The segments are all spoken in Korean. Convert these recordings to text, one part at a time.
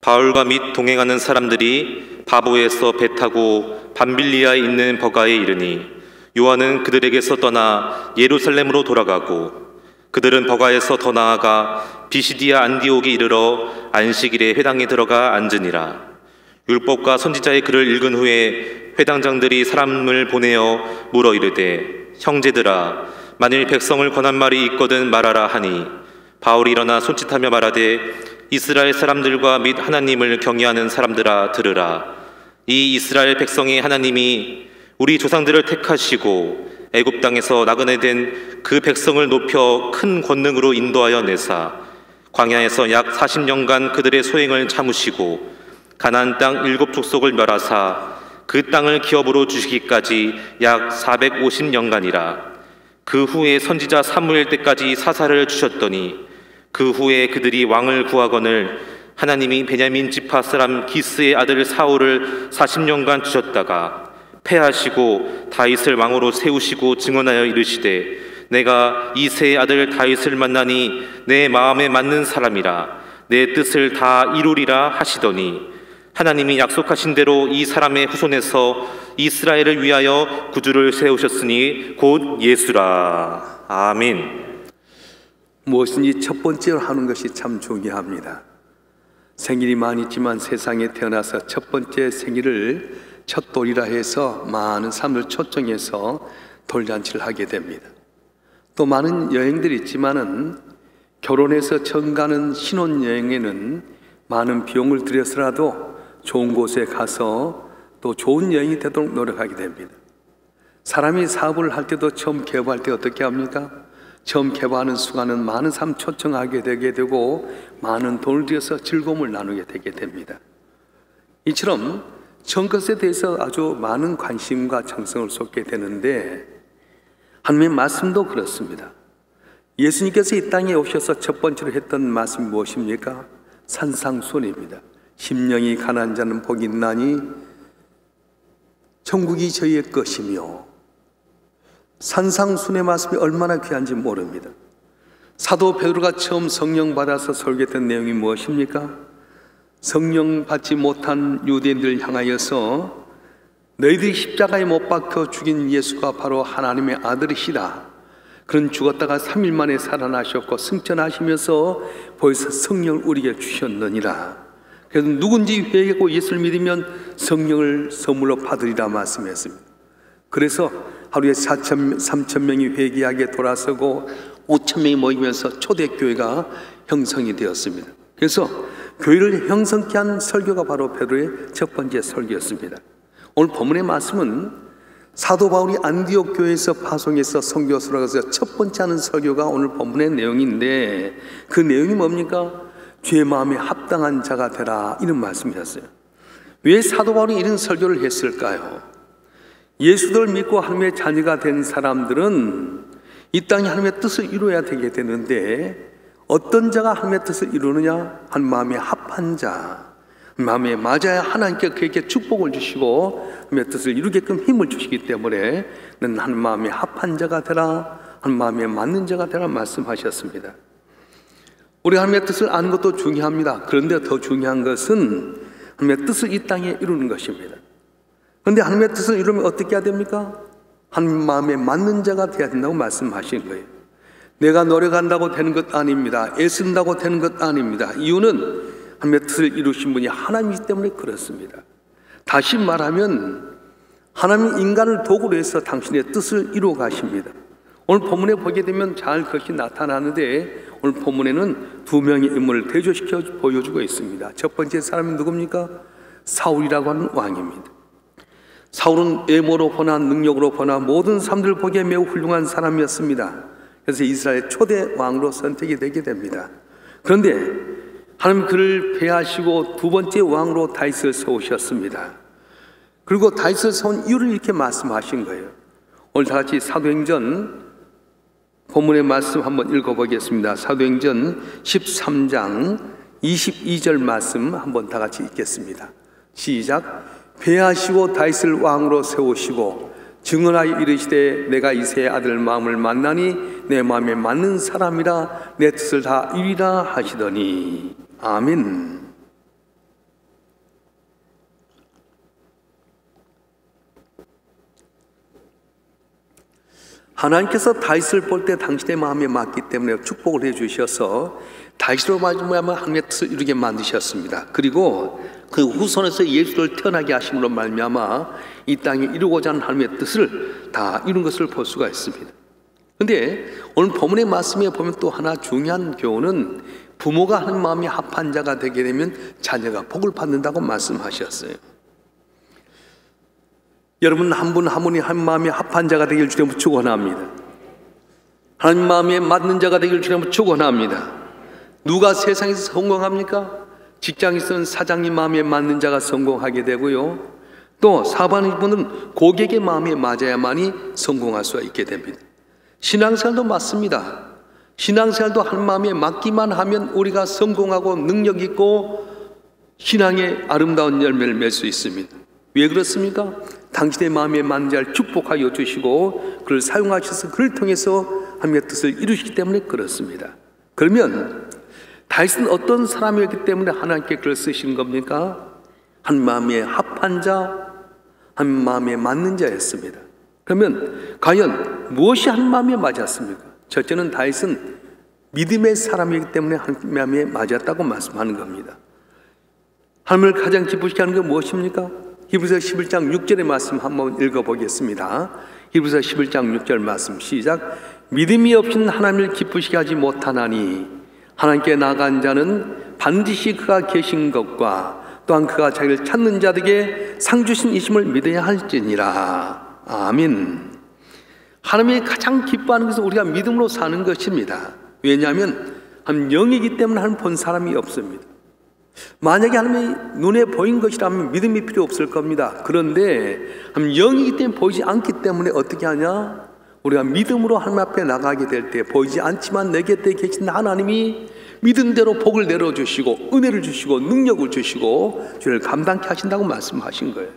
바울과 및 동행하는 사람들이 바보에서 배 타고 밤빌리아에 있는 버가에 이르니 요한은 그들에게서 떠나 예루살렘으로 돌아가고 그들은 버가에서 더 나아가 비시디아 안디옥에 이르러 안식일에 회당에 들어가 앉으니라. 율법과 선지자의 글을 읽은 후에 회당장들이 사람을 보내어 물어 이르되 형제들아 만일 백성을 권한 말이 있거든 말하라 하니 바울이 일어나 손짓하며 말하되 이스라엘 사람들과 및 하나님을 경외하는 사람들아 들으라. 이 이스라엘 백성의 하나님이 우리 조상들을 택하시고 애굽 땅에서 나그네 된 그 백성을 높여 큰 권능으로 인도하여 내사 광야에서 약 40년간 그들의 소행을 참으시고 가나안 땅 7족속을 멸하사 그 땅을 기업으로 주시기까지 약 450년간이라. 그 후에 선지자 사무엘 때까지 사사를 주셨더니 그 후에 그들이 왕을 구하거늘 하나님이 베냐민 지파 사람 기스의 아들 사울을 40년간 주셨다가 패하시고 다윗을 왕으로 세우시고 증언하여 이르시되 내가 이새의 아들 다윗을 만나니 내 마음에 맞는 사람이라 내 뜻을 다 이루리라 하시더니 하나님이 약속하신 대로 이 사람의 후손에서 이스라엘을 위하여 구주를 세우셨으니 곧 예수라. 아멘. 무엇인지 첫 번째로 하는 것이 참 중요합니다. 생일이 많이 있지만 세상에 태어나서 첫 번째 생일을 첫 돌이라 해서 많은 사람들 초청해서 돌잔치를 하게 됩니다. 또 많은 여행들이 있지만은 결혼해서 처음 가는 신혼여행에는 많은 비용을 들여서라도 좋은 곳에 가서 또 좋은 여행이 되도록 노력하게 됩니다. 사람이 사업을 할 때도 처음 개업할 때 어떻게 합니까? 처음 개발하는 순간은 많은 사람 초청하게 되게 되고 많은 돈을 들여서 즐거움을 나누게 되게 됩니다. 이처럼 처음 것에 대해서 아주 많은 관심과 정성을 쏟게 되는데 하나님의 말씀도 그렇습니다. 예수님께서 이 땅에 오셔서 첫 번째로 했던 말씀이 무엇입니까? 산상수훈입니다. 심령이 가난한 자는 복이 있나니 천국이 저희의 것이며. 산상수훈의 말씀이 얼마나 귀한지 모릅니다. 사도 베드로가 처음 성령 받아서 설교했던 내용이 무엇입니까? 성령 받지 못한 유대인들을 향하여서 너희들이 십자가에 못 박혀 죽인 예수가 바로 하나님의 아들이시다. 그는 죽었다가 3일 만에 살아나셨고 승천하시면서 벌써 성령을 우리에게 주셨느니라. 그래서 누군지 회개하고 예수를 믿으면 성령을 선물로 받으리라 말씀했습니다. 그래서 하루에 3천 명이 회개하게 돌아서고 5천 명이 모이면서 초대교회가 형성이 되었습니다. 그래서 교회를 형성케 한 설교가 바로 베드로의 첫 번째 설교였습니다. 오늘 본문의 말씀은 사도 바울이 안디옥 교회에서 파송해서 선교사로 가서 첫 번째 하는 설교가 오늘 본문의 내용인데 그 내용이 뭡니까? 주의 마음에 합당한 자가 되라, 이런 말씀이었어요. 왜 사도 바울이 이런 설교를 했을까요? 예수를 믿고 하나님의 자녀가 된 사람들은 이 땅에 하나님의 뜻을 이루어야 되게 되는데 어떤 자가 하나님의 뜻을 이루느냐? 한 마음에 합한 자, 마음에 맞아야 하나님께 그에게 축복을 주시고 하나님의 뜻을 이루게끔 힘을 주시기 때문에 너는 한 마음에 합한 자가 되라, 한 마음에 맞는 자가 되라 말씀하셨습니다. 우리 하나님의 뜻을 아는 것도 중요합니다. 그런데 더 중요한 것은 하나님의 뜻을 이 땅에 이루는 것입니다. 그런데 하나님의 뜻을 이루면 어떻게 해야 됩니까? 한 마음에 맞는 자가 되어야 된다고 말씀하신 거예요. 내가 노력한다고 되는 것 아닙니다. 애쓴다고 되는 것 아닙니다. 이유는 하나님의 뜻을 이루신 분이 하나님이기 때문에 그렇습니다. 다시 말하면 하나님이 인간을 도구로 해서 당신의 뜻을 이루어 가십니다. 오늘 본문에 보게 되면 잘 그것이 나타나는데 오늘 본문에는 두 명의 인물을 대조시켜 보여주고 있습니다. 첫 번째 사람이 누굽니까? 사울이라고 하는 왕입니다. 사울은 외모로 보나 능력으로 보나 모든 사람들 보기에 매우 훌륭한 사람이었습니다. 그래서 이스라엘 초대 왕으로 선택이 되게 됩니다. 그런데 하나님 그를 폐하시고 두 번째 왕으로 다윗을 세우셨습니다. 그리고 다윗을 세운 이유를 이렇게 말씀하신 거예요. 오늘 다 같이 사도행전 본문의 말씀 한번 읽어보겠습니다. 사도행전 13장 22절 말씀 한번 다 같이 읽겠습니다. 시작. 폐하시고 다윗을 왕으로 세우시고 증언하여 이르시되 내가 이새의 아들 마음을 만나니 내 마음에 맞는 사람이라 내 뜻을 다 이루리라 하시더니. 아멘. 하나님께서 다윗을 볼 때 당신의 마음에 맞기 때문에 축복을 해주셔서 다윗으로 말미암아 하나님의 뜻을 이루게 만드셨습니다. 그리고 그 후손에서 예수를 태어나게 하심으로 말미암아 이 땅에 이루고자 하는 하나님의 뜻을 다 이룬 것을 볼 수가 있습니다. 그런데 오늘 본문의 말씀에 보면 또 하나 중요한 교훈은 부모가 한 마음이 합한 자가 되게 되면 자녀가 복을 받는다고 말씀하셨어요. 여러분 한 분 한 분이 한 마음이 합한 자가 되길 주님으로 축원합니다. 하나님 마음에 맞는 자가 되길 주님으로 축원합니다. 누가 세상에서 성공합니까? 직장에서는 사장님 마음에 맞는 자가 성공하게 되고요. 또 사반분은 고객의 마음에 맞아야만이 성공할 수가 있게 됩니다. 신앙생활도 맞습니다. 신앙생활도 한 마음에 맞기만 하면 우리가 성공하고 능력 있고 신앙의 아름다운 열매를 맺을 수 있습니다. 왜 그렇습니까? 당신의 마음에 맞는 자를 축복하여 주시고 그를 사용하셔서 그를 통해서 하나님의 뜻을 이루시기 때문에 그렇습니다. 그러면 다윗은 어떤 사람이었기 때문에 하나님께 그를 쓰신 겁니까? 한 마음에 합한 자, 한 마음에 맞는 자였습니다. 그러면 과연 무엇이 한 마음에 맞았습니까? 첫째는 다윗은 믿음의 사람이기 때문에 한 마음에 맞았다고 말씀하는 겁니다. 하나님을 가장 기쁘시게 하는 게 무엇입니까? 히브리서 11장 6절의 말씀 한번 읽어보겠습니다. 히브리서 11장 6절 말씀 시작. 믿음이 없이는 하나님을 기쁘시게 하지 못하나니 하나님께 나아간 자는 반드시 그가 계신 것과 또한 그가 자기를 찾는 자들에게 상 주신 이심을 믿어야 할지니라. 아멘. 하나님이 가장 기뻐하는 것은 우리가 믿음으로 사는 것입니다. 왜냐하면 한 영이기 때문에 하나님 본 사람이 없습니다. 만약에 하나님이 눈에 보인 것이라면 믿음이 필요 없을 겁니다. 그런데 영이기 때문에 보이지 않기 때문에 어떻게 하냐? 우리가 믿음으로 하나님 앞에 나가게 될 때 보이지 않지만 내 곁에 계신 하나님이 믿음대로 복을 내려주시고 은혜를 주시고 능력을 주시고 주를 감당케 하신다고 말씀하신 거예요.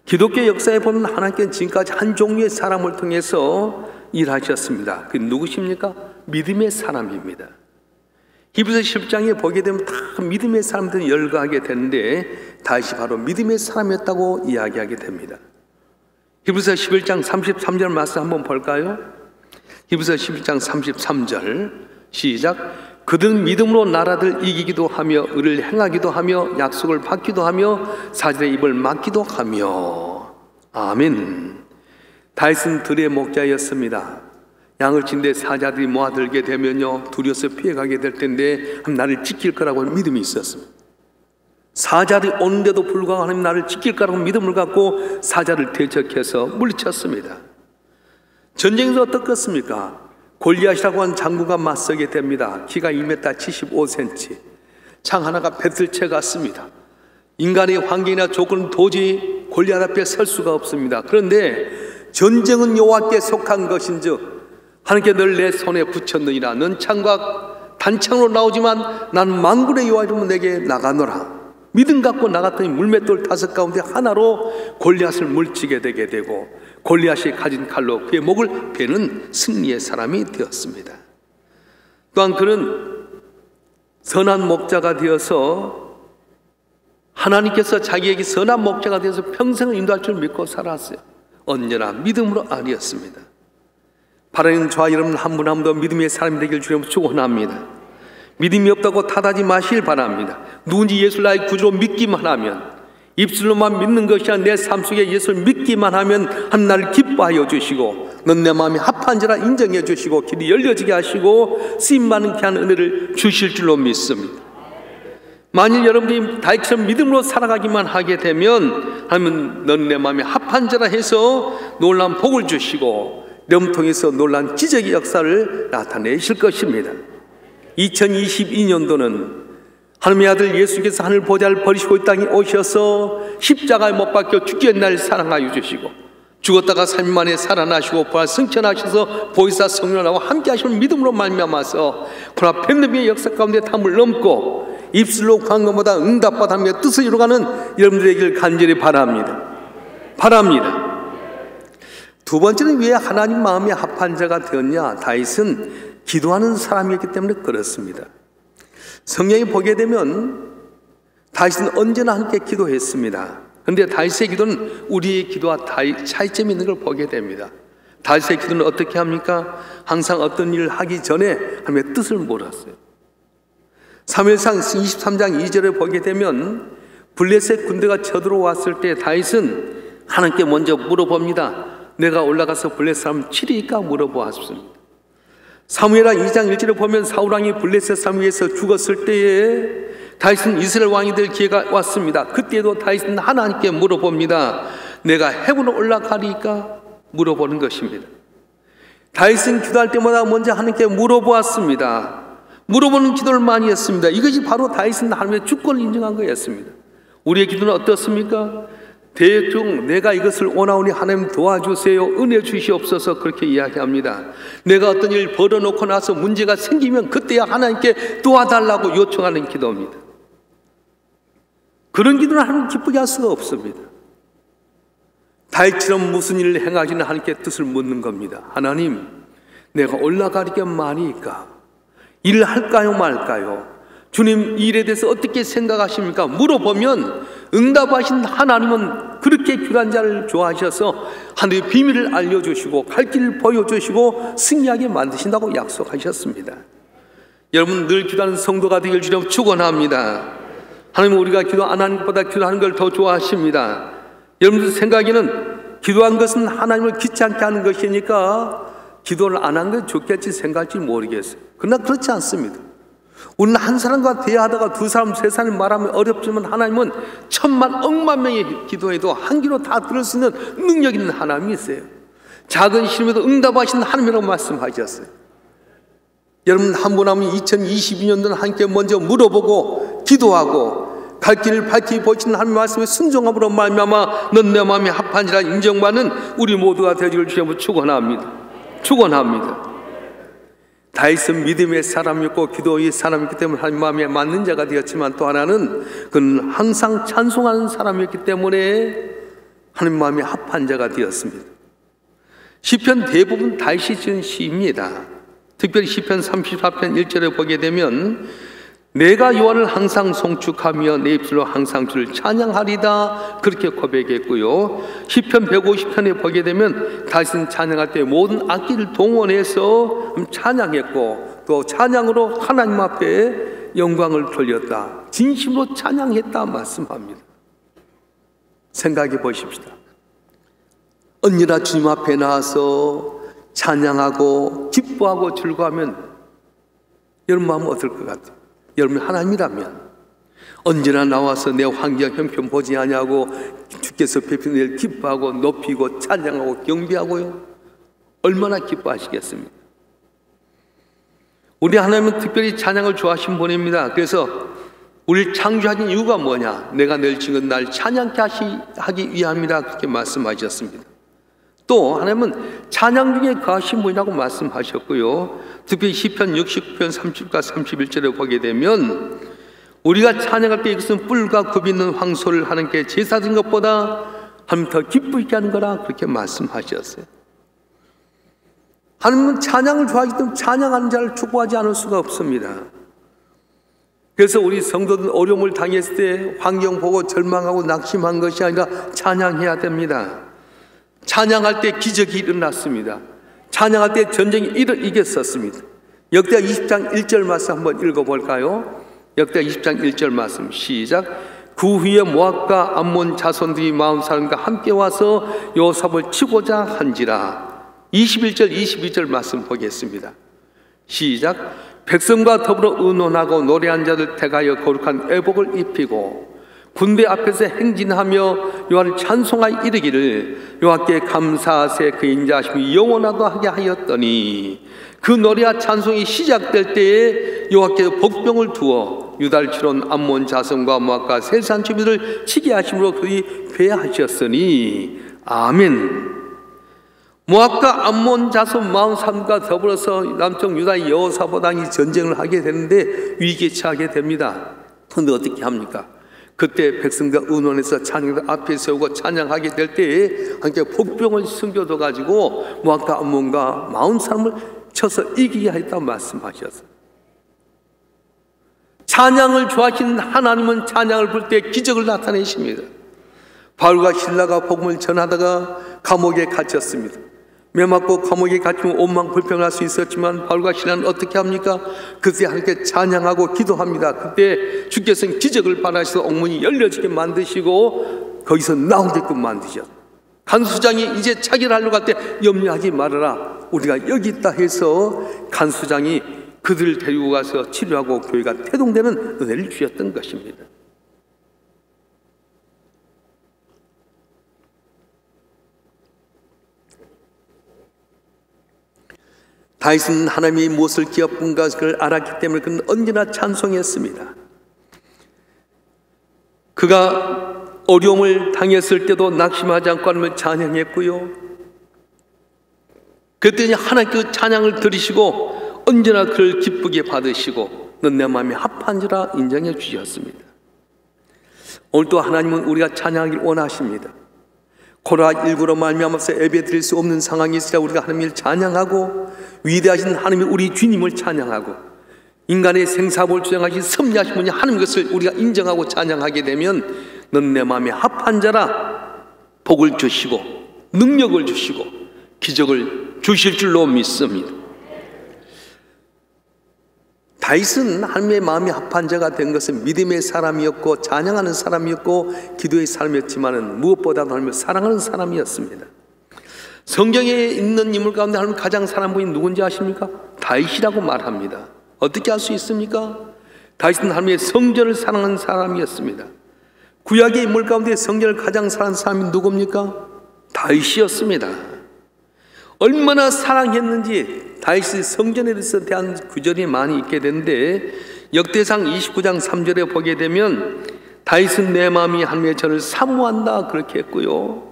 기독교 역사에 보면 하나님께는 지금까지 한 종류의 사람을 통해서 일하셨습니다. 그 누구십니까? 믿음의 사람입니다. 히브리서 10장에 보게 되면 다 믿음의 사람들이 열거하게 되는데 다윗이 바로 믿음의 사람이었다고 이야기하게 됩니다. 히브리서 11장 33절 말씀 한번 볼까요? 히브리서 11장 33절 시작. 그들은 믿음으로 나라들 이기기도 하며 의를 행하기도 하며 약속을 받기도 하며 사절의 입을 막기도 하며. 아멘. 다윗은 들의 목자였습니다. 양을 친데 사자들이 모아들게 되면요 두려워서 피해가게 될 텐데 나를 지킬 거라고 믿음이 있었습니다. 사자들이 오는데도 불구하고 하나님 나를 지킬 거라고 믿음을 갖고 사자를 대적해서 물리쳤습니다. 전쟁에서 어떻겠습니까? 골리앗이라고 하는 장군과 맞서게 됩니다. 키가 2m 75cm, 창 하나가 뱃을채 같습니다. 인간의 환경이나 조건은 도저히 골리앗 앞에 설 수가 없습니다. 그런데 전쟁은 여호와께 속한 것인즉 하나님께 늘 내 손에 붙였느니라. 넌 창과 단창으로 나오지만 나는 만군의 여호와 이름으로 내게 나가노라. 믿음 갖고 나갔더니 물맷돌 5 가운데 하나로 골리앗을 물치게 되게 되고 골리앗이 가진 칼로 그의 목을 베는 승리의 사람이 되었습니다. 또한 그는 선한 목자가 되어서 하나님께서 자기에게 선한 목자가 되어서 평생을 인도할 줄 믿고 살았어요. 언제나 믿음으로 아니었습니다. 바라는 저와 여러분 한 분 한 분도 믿음의 사람이 되길 주님으로 축원합니다. 믿음이 없다고 탓하지 마시길 바랍니다. 누군지 예수를 나의 구주로 믿기만 하면, 입술로만 믿는 것이 아니라 내 삶 속에 예수를 믿기만 하면 하나님 나를 기뻐하여 주시고 넌 내 마음이 합한 자라 인정해 주시고 길이 열려지게 하시고 쓰임받는 귀한 은혜를 주실 줄로 믿습니다. 만일 여러분들이 다윗처럼 믿음으로 살아가기만 하게 되면 하나님은 넌 내 마음이 합한 자라 해서 놀라운 복을 주시고 영통에서 놀라운 기적의 역사를 나타내실 것입니다. 2022년도는 하나님의 아들 예수께서 하늘 보좌를 버리시고 이 땅에 오셔서 십자가에 못 박혀 죽기의 날 사랑하여 주시고 죽었다가 3일 만에 살아나시고 부활 승천하셔서 보혜사 성령하고 함께 하시는 믿음으로 말미암아서 구나 팬데믹의 역사 가운데 담을 넘고 입술로 구한 것보다 응답받아 하며 뜻을 이루어가는 여러분들에게 간절히 바랍니다. 두 번째는 왜 하나님 마음에 합한 자가 되었냐? 다윗은 기도하는 사람이었기 때문에 그렇습니다. 성경에 보게 되면 다윗은 언제나 함께 기도했습니다. 그런데 다윗의 기도는 우리의 기도와 차이점이 있는 걸 보게 됩니다. 다윗의 기도는 어떻게 합니까? 항상 어떤 일을 하기 전에 하나님의 뜻을 몰았어요. 사무엘상 23장 2절에 보게 되면 블레셋 군대가 쳐들어왔을 때 다윗은 하나님께 먼저 물어봅니다. 내가 올라가서 블레셋 사람 치리까 물어보았습니다. 사무엘하 2장 1절에 보면 사울왕이 블레셋 사람 위에서 죽었을 때에 다윗은 이스라엘 왕이 될 기회가 왔습니다. 그때도 다윗은 하나님께 물어봅니다. 내가 헤브론으로 올라가리까 물어보는 것입니다. 다윗은 기도할 때마다 먼저 하나님께 물어보았습니다. 물어보는 기도를 많이 했습니다. 이것이 바로 다윗은 하나님의 주권을 인정한 거였습니다. 우리의 기도는 어떻습니까? 대충 내가 이것을 원하오니 하나님 도와주세요, 은혜 주시옵소서, 그렇게 이야기합니다. 내가 어떤 일을 벌어놓고 나서 문제가 생기면 그때야 하나님께 도와달라고 요청하는 기도입니다. 그런 기도는 하나님 기쁘게 할 수가 없습니다. 다윗처럼 무슨 일을 행하시는 하나님께 뜻을 묻는 겁니다. 하나님, 내가 올라가리게 많으니까 일을 할까요 말까요? 주님, 이 일에 대해서 어떻게 생각하십니까? 물어보면 응답하신 하나님은 그렇게 귀한 자를 좋아하셔서 하늘의 비밀을 알려주시고 갈 길을 보여주시고 승리하게 만드신다고 약속하셨습니다. 여러분, 늘 기도하는 성도가 되길 주님 축원합니다. 하나님은 우리가 기도 안 하는 것보다 기도하는 걸 더 좋아하십니다. 여러분들 생각에는 기도한 것은 하나님을 귀찮게 하는 것이니까 기도를 안 한 건 좋겠지 생각할지 모르겠어요. 그러나 그렇지 않습니다. 우리는 한 사람과 대화하다가 두 사람, 세 사람이 말하면 어렵지만 하나님은 천만 억만 명의 기도에도 한 귀로 다 들을 수 있는 능력 있는 하나님이 있어요. 작은 시름에도 응답하시는 하나님이라고 말씀하셨어요. 여러분, 한 분 하면 2022년도는 하나님께 먼저 물어보고 기도하고 갈 길을 밝히 보시는 하나님의 말씀에 순종함으로 말미암아 넌 내 마음에 합한지라 인정받는 우리 모두가 되기를 주님으로 축원합니다. 축원합니다. 다윗은 믿음의 사람이었고 기도의 사람이었기 때문에 하나님 마음에 맞는 자가 되었지만 또 하나는 그는 항상 찬송하는 사람이었기 때문에 하나님 마음에 합한 자가 되었습니다. 시편 대부분 다윗이 지은 시입니다. 특별히 시편 34편 1절에 보게 되면 내가 여호와를 항상 송축하며 내 입술로 항상 주를 찬양하리다, 그렇게 고백했고요. 시편 150편에 보게 되면 다윗은 찬양할 때 모든 악기를 동원해서 찬양했고 또 찬양으로 하나님 앞에 영광을 돌렸다, 진심으로 찬양했다 말씀합니다. 생각해 보십시다. 언제나 주님 앞에 나와서 찬양하고 기뻐하고 즐거워하면 여러분 마음은 어떨 것 같아요? 여러분 하나님이라면 언제나 나와서 내 환경 형편 보지 아니하고 주께서 베푸는 일 기뻐하고 높이고 찬양하고 경배하고요, 얼마나 기뻐하시겠습니까? 우리 하나님은 특별히 찬양을 좋아하신 분입니다. 그래서 우리를 창조하신 이유가 뭐냐? 내가 늘 지금 날 찬양케 하기 위함이라 그렇게 말씀하셨습니다. 또 하나님은 찬양 중에 거하신 분이라고 말씀하셨고요. 특히 시편 69편 30과 31절에 보게 되면 우리가 찬양할 때 이것은 뿔과 굽이 있는 황소를 하나님께 제사드린 것보다 하나님 더 기쁘게 하는 거라 그렇게 말씀하셨어요. 하나님은 찬양을 좋아하기 때문에 찬양하는 자를 축복하지 않을 수가 없습니다. 그래서 우리 성도들 어려움을 당했을 때 환경 보고 절망하고 낙심한 것이 아니라 찬양해야 됩니다. 찬양할 때 기적이 일어났습니다. 찬양할 때 전쟁이 이겼었습니다. 역대하 20장 1절 말씀 한번 읽어볼까요? 역대하 20장 1절 말씀 시작. 그 후에 모압과 암몬 자손들이 마흔 사람과 함께 와서 여호사밧을 치고자 한지라. 21절 22절 말씀 보겠습니다. 시작. 백성과 더불어 의논하고 노래한 자들 택하여 거룩한 애복을 입히고 군대 앞에서 행진하며 여호와를 찬송하여 이르기를 여호와께 감사하세 그 인자하심이 영원하게 하였더니 그 노래와 찬송이 시작될 때에 여호와께서 복병을 두어 유다를 치러온 암몬 자손과 모압과 세산 주민들을 치게 하심으로 그들이 패하셨으니 아멘. 모압과 암몬 자손 43과 더불어서 남쪽 유다의 여호사밧 왕이 전쟁을 하게 되는데 위기에 처하게 됩니다. 그런데 어떻게 합니까? 그때 백성과 의논해서 찬양을 앞에 세우고 찬양하게 될 때에 함께 복병을 숨겨둬 가지고 모압과 암몬과 43을 쳐서 이기게 하였다고 말씀하셨어요. 찬양을 좋아하시는 하나님은 찬양을 부를 때 기적을 나타내십니다. 바울과 실라가 복음을 전하다가 감옥에 갇혔습니다. 매맞고 감옥에 갇히면 원망 불평할 수 있었지만 바울과 실라는 어떻게 합니까? 그때 하나님께 찬양하고 기도합니다. 그때 주께서는 기적을 발하셔서 옥문이 열려지게 만드시고 거기서 나오게끔 만드셨어요. 간수장이 이제 차결하려고 할 때 염려하지 말아라, 우리가 여기 있다 해서 간수장이 그들을 데리고 가서 치료하고 교회가 태동되는 은혜를 주셨던 것입니다. 다윗은 하나님이 무엇을 기업분가 그걸 알았기 때문에 그는 언제나 찬송했습니다. 그가 어려움을 당했을 때도 낙심하지 않고 하나님을 찬양했고요. 그랬더니 하나님 그 찬양을 들으시고 언제나 그를 기쁘게 받으시고 넌 내 마음에 합한지라 인정해 주셨습니다. 오늘도 하나님은 우리가 찬양하길 원하십니다. 코로나19로 말미암아서 예배드릴 수 없는 상황이 있으라 우리가 하나님을 찬양하고 위대하신 하나님 우리 주님을 찬양하고 인간의 생사복을 주장하신 섭리하신 분이 하나님 것을 우리가 인정하고 찬양하게 되면 넌 내 마음에 합한 자라 복을 주시고 능력을 주시고 기적을 주실 줄로 믿습니다. 다윗은 하나님의 마음에 합한 자가 된 것은 믿음의 사람이었고 찬양하는 사람이었고 기도의 사람이었지만 무엇보다도 하나님을 사랑하는 사람이었습니다. 성경에 있는 인물 가운데 하나님 가장 사랑하는 분이 누군지 아십니까? 다윗이라고 말합니다. 어떻게 알 수 있습니까? 다윗은 하나님의 성전을 사랑하는 사람이었습니다. 구약의 인물 가운데 성전을 가장 사랑하는 사람이 누굽니까? 다윗이었습니다. 얼마나 사랑했는지 다윗이 성전에 대한 구절이 많이 있게 되는데 역대상 29장 3절에 보게 되면 다윗은 내 마음이 하나님의 저를 사모한다 그렇게 했고요.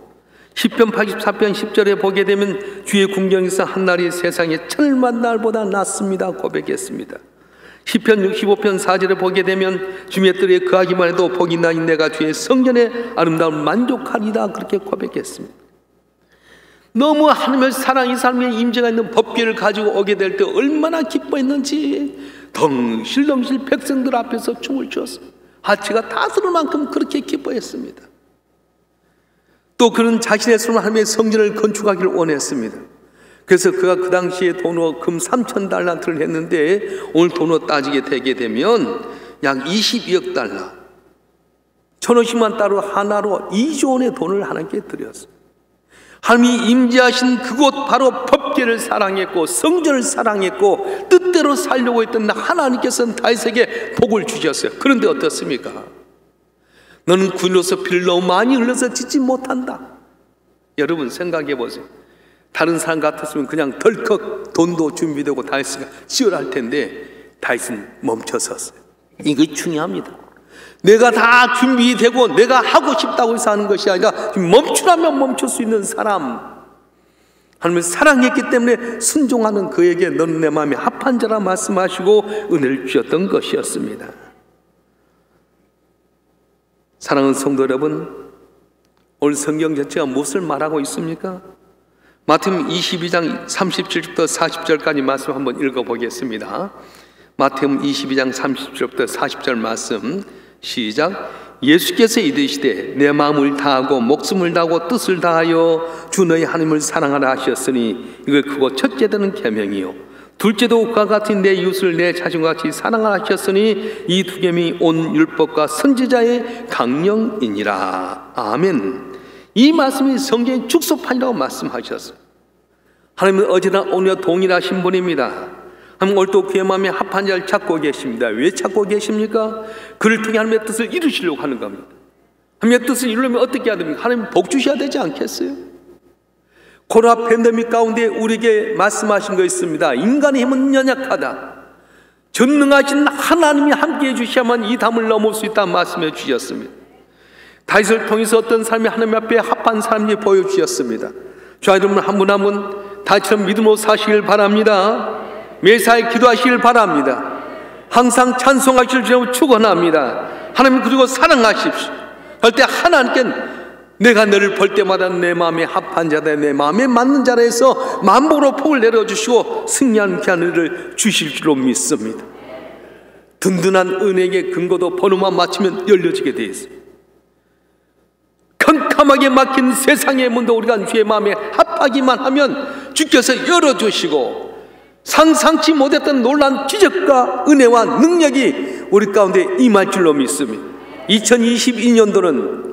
시편 84편 10절에 보게 되면 주의 궁경에서 한 날이 세상에 천만 날보다 낫습니다 고백했습니다. 시편 65편 4절에 보게 되면 주의 뜰에 거하기만 해도 복이 나니 내가 주의 성전에 아름다운 만족하리다 그렇게 고백했습니다. 너무 하나님의 사랑, 이 삶의 임재가 있는 법궤를 가지고 오게 될 때 얼마나 기뻐했는지 덩실덩실 백성들 앞에서 춤을 추었어요. 하체가 다 서를 만큼 그렇게 기뻐했습니다. 또 그는 자신의 손으로 하나님의 성전을 건축하기를 원했습니다. 그래서 그가 그 당시에 돈으로 금 3,000달란트를 했는데 오늘 돈으로 따지게 되게 되면 약 22억 달러 1,050만 달러 하나로 2조 원의 돈을 하나님께 드렸어요. 하나님이 임재하신 그곳 바로 법궤를 사랑했고 성전을 사랑했고 뜻대로 살려고 했던 하나님께서는 다윗에게 복을 주셨어요. 그런데 어떻습니까? 너는 구인으로서 피를 너무 많이 흘려서 짓지 못한다. 여러분 생각해 보세요. 다른 사람 같았으면 그냥 덜컥 돈도 준비되고 다윗이 지어라 할 텐데 다윗은 멈춰섰어요. 이거 중요합니다. 내가 다 준비되고 내가 하고 싶다고 해서 하는 것이 아니라 멈추라면 멈출 수 있는 사람, 하나님을 사랑했기 때문에 순종하는 그에게 너는 내 마음에 합한 자라 말씀하시고 은혜를 주셨던 것이었습니다. 사랑하는 성도 여러분, 오늘 성경 전체가 무엇을 말하고 있습니까? 마태복음 22장 37절부터 40절까지 말씀 한번 읽어보겠습니다. 마태복음 22장 37절부터 40절 말씀 시작. 예수께서 이르시되 내 마음을 다하고 목숨을 다하고 뜻을 다하여 주 너희 하나님을 사랑하라 하셨으니 이걸 크고 첫째 되는 계명이요 둘째도 그와 같은 내 이웃을 내 자신과 같이 사랑하라 하셨으니 이 두 계명이 온 율법과 선지자의 강령이니라. 아멘. 이 말씀이 성경의 축소판이라고 말씀하셨어요. 하나님은 어제나 오늘 동일하신 분입니다. 하나님 오늘도 그의 마음에 합한 자를 찾고 계십니다. 왜 찾고 계십니까? 그를 통해 하나님의 뜻을 이루시려고 하는 겁니다. 하나님의 뜻을 이루려면 어떻게 해야 됩니까? 하나님 복 주셔야 되지 않겠어요? 코로나 팬데믹 가운데 우리에게 말씀하신 거 있습니다. 인간의 힘은 연약하다. 전능하신 하나님이 함께해 주셔야만 이 담을 넘을 수 있다는 말씀해 주셨습니다. 다윗을 통해서 어떤 사람이 하나님 앞에 합한 사람이 보여주셨습니다. 저 여러분 한 분 한 분 다윗처럼 믿음으로 사시길 바랍니다. 매사에 기도하시길 바랍니다. 항상 찬송하실 줄 축원합니다. 하나님 그리고 사랑하십시오. 할 때 하나님께 내가 너를 볼 때마다 내 마음에 합한 자다, 내 마음에 맞는 자라 해서 만복으로 복을 내려주시고 승리하는 귀한 은혜를 주실 줄로 믿습니다. 든든한 은혜의 근거도 번호만 맞추면 열려지게 되어 있습니다. 캄캄하게 막힌 세상의 문도 우리가 주의 마음에 합하기만 하면 주께서 열어주시고 상상치 못했던 놀라운 기적과 은혜와 능력이 우리 가운데 임할 줄로 믿습니다. 2022년도는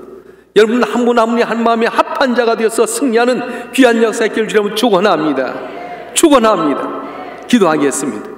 여러분 한 분 한 분이 한 마음의 합한 자가 되어서 승리하는 귀한 역사의 길을 주려면 축원합니다. 축원합니다. 기도하겠습니다.